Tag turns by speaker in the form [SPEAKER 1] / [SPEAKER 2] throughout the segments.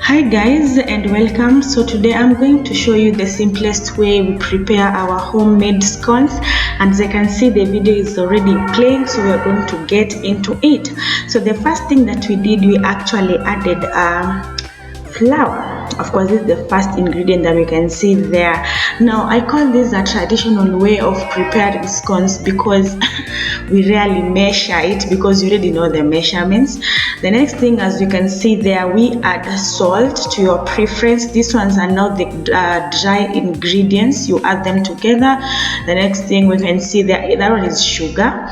[SPEAKER 1] Hi guys and welcome. So today I'm going to show you the simplest way we prepare our homemade scones, and as you can see the video is already playing, so we're going to get into it. So the first thing that we did, we actually added flour. Of course, this is the first ingredient that we can see there. Now I call this a traditional way of preparing scones because we rarely measure it, because you already know the measurements. The next thing, as you can see there, we add salt to your preference. These ones are now the dry ingredients, you add them together. The next thing we can see there, that one is sugar.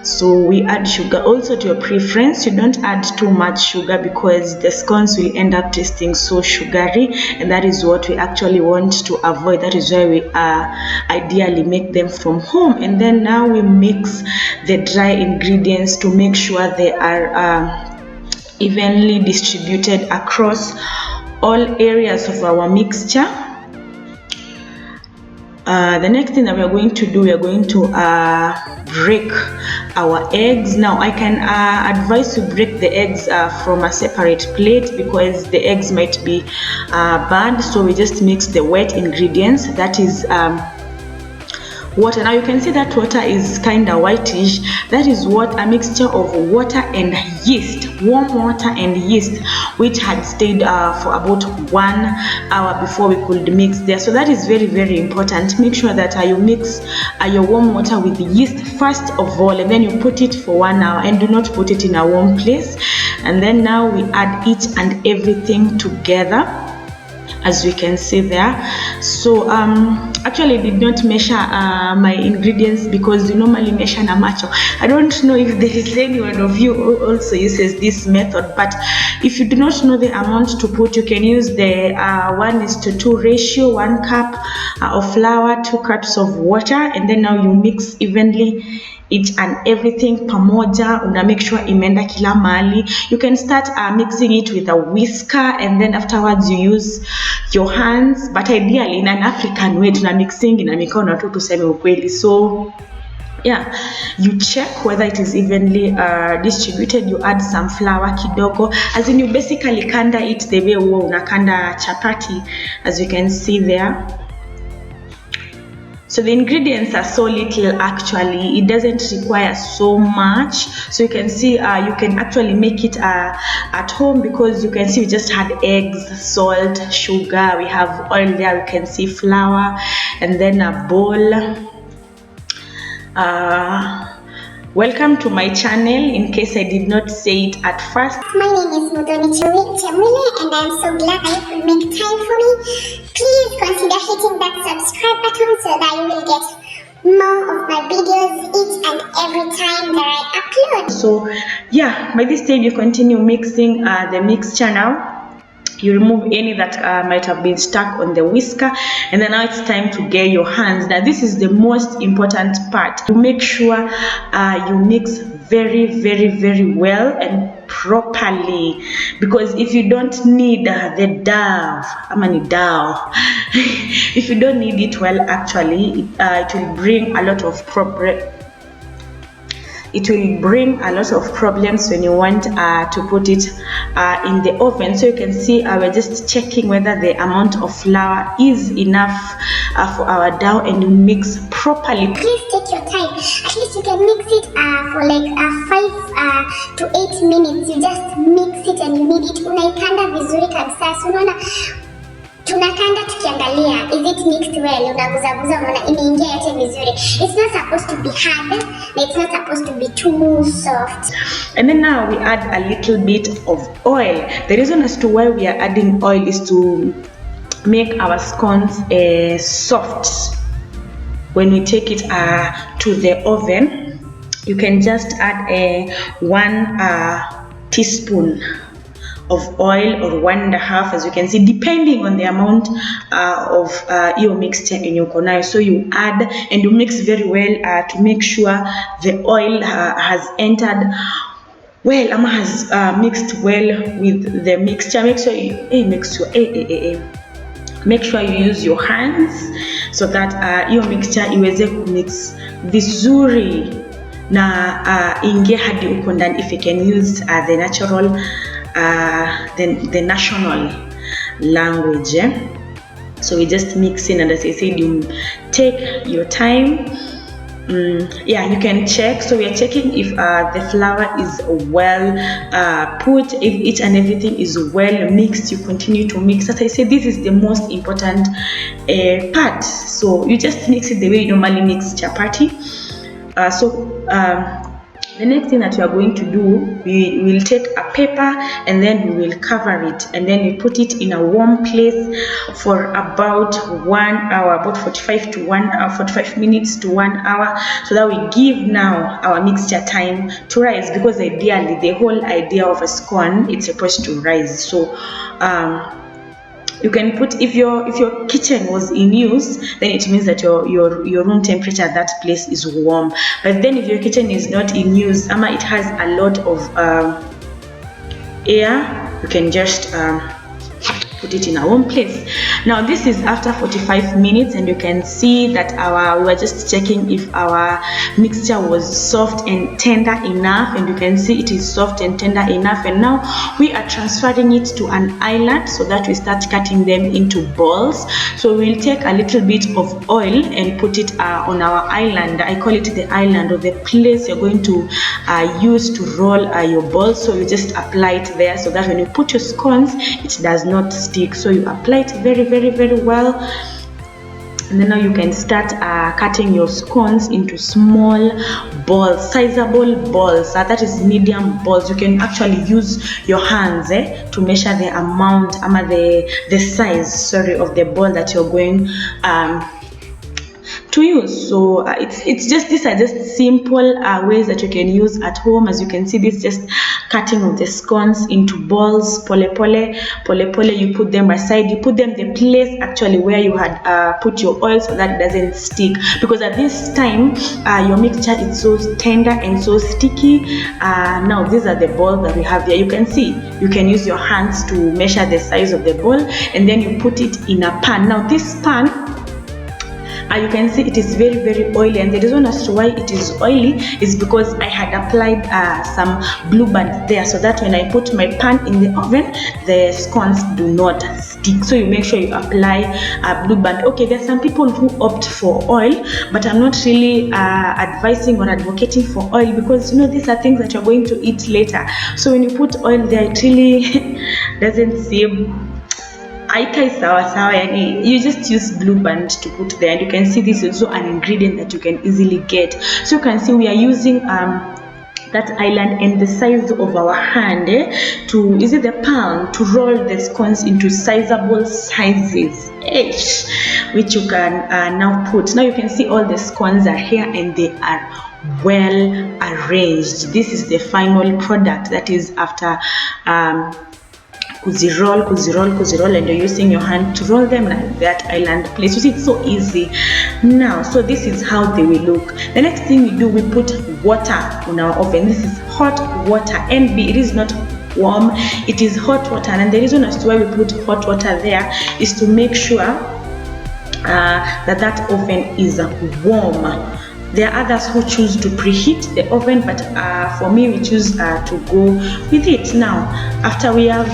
[SPEAKER 1] So we add sugar also to your preference. You don't add too much sugar because the scones will end up tasting so sugary, and that is what we actually want to avoid. That is why we ideally make them from home. And then now we mix the dry ingredients to make sure they are evenly distributed across all areas of our mixture. The next thing that we are going to do, we are going to break our eggs. Now I can advise to break the eggs from a separate plate because the eggs might be burned, so we just mix the wet ingredients, that is water. Now you can see that water is kind of whitish. That is what a mixture of water and yeast, warm water and yeast, which had stayed for about 1 hour before we could mix there. So that is very, very important. Make sure that you mix your warm water with the yeast first of all, and then you put it for 1 hour, and do not put it in a warm place. And then now we add each and everything together, as we can see there. So actually I did not measure my ingredients because you normally measure na macho. I don't know if there is anyone of you who also uses this method, but if you do not know the amount to put, you can use the 1:2 ratio, 1 cup of flour, 2 cups of water, and then now you mix evenly each and everything pamoja. Una make sure imeenda kila mahali. You can start mixing it with a whisker, and then afterwards you use your hands, but ideally in an African way tuna mixing na mikono tu tuseme ukweli. So yeah, you check whether it is evenly distributed. You add some flour kidogo, as in you basically kanda it the way huwa unakanda chapati, as you can see there. So the ingredients are so little actually, it doesn't require so much. So you can see you can actually make it at home, because you can see we just had eggs, salt, sugar, we have oil there, we can see flour, and then a bowl. Welcome to my channel, in case I did not say it at first.
[SPEAKER 2] My name is Mudoni Chamwile, and I'm so glad that you could make time for me. Please consider hitting that subscribe button so that you will get more of my videos each and every time that I upload.
[SPEAKER 1] So yeah, by this stage you continue mixing the mixture now. You remove any that might have been stuck on the whisker, and then now it's time to get your hands. Now this is the most important part. To make sure you mix very, very, very well and properly, because if you don't need the dough, if you don't need it well, actually it will bring a lot of problems when you want to put it in the oven. So you can see we're just checking whether the amount of flour is enough for our dough, and you mix properly.
[SPEAKER 2] Please take your time. At least you can mix it for like 5 to 8 minutes. You just mix it and you need it. Unaikanda vizuri kabisa. So unaona tunakanda tukiangalia, is it mixed well? Unaguzaguza unaona imeingia yote vizuri. It's not supposed to be hard, it's not supposed to be too soft.
[SPEAKER 1] And then now we add a little bit of oil. The reason as to why we are adding oil is to make our scones soft. When we take it to the oven, you can just add 1 teaspoon of oil, or 1.5, as you can see, depending on the amount of your mixture in your nayo. So you add and you mix very well to make sure the oil has entered well, has mixed well with the mixture. Make sure you make sure you use your hands so that your mixture iweze kumix vizuri na ingie hadi uko ndani. If you can use the natural the national language. So we just mix in, and as I said, you take your time. Yeah, you can check. So we are checking if the flour is well put, if each and everything is well mixed. You continue to mix. As I said, this is the most important part. So you just mix it the way you normally mix chapati. The next thing that we are going to do, we will take a paper and then we will cover it, and then we put it in a warm place for about 1 hour, about 45 minutes to 1 hour, so that we give now our mixture time to rise, because ideally the whole idea of a scone, it's supposed to rise. So you can put, if your kitchen was in use, then it means that your room temperature at that place is warm. But then if your kitchen is not in use, it has a lot of air, you can just put it in a warm place. Now this is after 45 minutes, and you can see that we were just checking if our mixture was soft and tender enough, and you can see it is soft and tender enough. And now we are transferring it to an island so that we start cutting them into balls. So we'll take a little bit of oil and put it on our island. I call it the island, or the place you're going to use to roll your balls. So you just apply it there so that when you put your scones, it does not stick. So you apply it very, very, very well, and then now you can start cutting your scones into small balls, sizable balls. That is medium balls. You can actually use your hands to measure the amount, the size, of the ball that you're going to use. So it's just, these are just simple ways that you can use at home. As you can see, this just cutting of the scones into balls, pole pole. You put them aside, you put them the place actually where you had put your oil, so that it doesn't stick, because at this time your mixture is so tender and so sticky. Now these are the balls that we have here. You can see, you can use your hands to measure the size of the ball, and then you put it in a pan. Now this pan, you can see it is very, very oily, and the reason as to why it is oily is because I had applied some Blue Band there, so that when I put my pan in the oven, the scones do not stick. So you make sure you apply Blue Band. Okay, there are some people who opt for oil, but I'm not really advising or advocating for oil, because these are things that you're going to eat later. So when you put oil there, it really doesn't seem you just use Blue Band to put there. And you can see this is also an ingredient that you can easily get. So you can see we are using that island and the size of our hand the palm, to roll the scones into sizable sizes, which you can now put. Now you can see all the scones are here and they are well arranged. This is the final product, that is after kuziroll, and you're using your hand to roll them like that island place. You see, it's so easy now. So this is how they will look. The next thing we do, we put water on our oven. This is hot water, it is not warm, it is hot water. And the reason as to why we put hot water there is to make sure that oven is warm. There are others who choose to preheat the oven, but for me, we choose to go with it. Now, after we have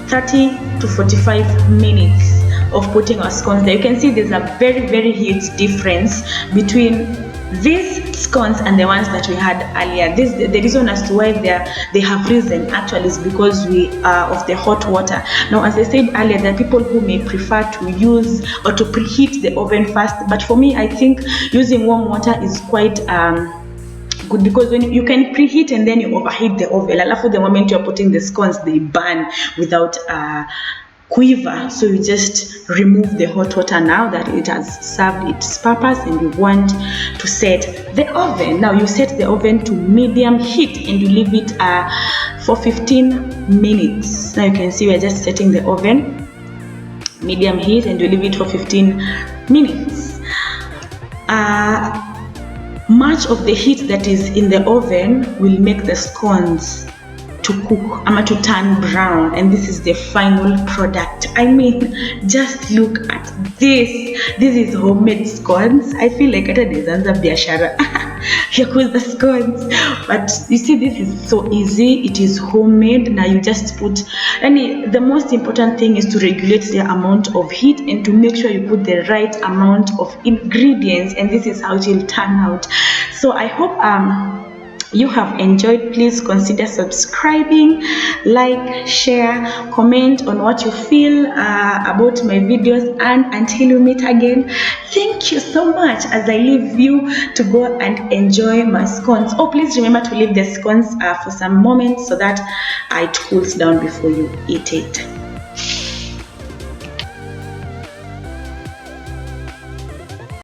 [SPEAKER 1] 30 to 45 minutes of putting our scones there, you can see there's a very, very huge difference between these scones and the ones that we had earlier. The reason as to why they have risen actually is because of the hot water. Now, as I said earlier, there are people who may prefer to use or to preheat the oven first, but for me, I think using warm water is quite good, because when you can preheat and then you overheat the oven, the moment you're putting the scones, they burn without quiver. So you just remove the hot water now that it has served its purpose, and you want to set the oven. Now you set the oven to medium heat and you leave it for 15 minutes. Now you can see we're just setting the oven medium heat and you leave it for 15 minutes. Much of the heat that is in the oven will make the scones to cook, to turn brown, and this is the final product. I mean, just look at this. This is homemade scones. I feel like hata nizanza biashara ya kuuza scones, but you see, this is so easy. It is homemade. Now you just put, and the most important thing is to regulate the amount of heat and to make sure you put the right amount of ingredients, and this is how it will turn out. So I hope you have enjoyed. Please consider subscribing, like, share, comment on what you feel about my videos, and until we meet again, thank you so much as I leave you to go and enjoy my scones. Oh, please remember to leave the scones for some moments so that it cools down before you eat it.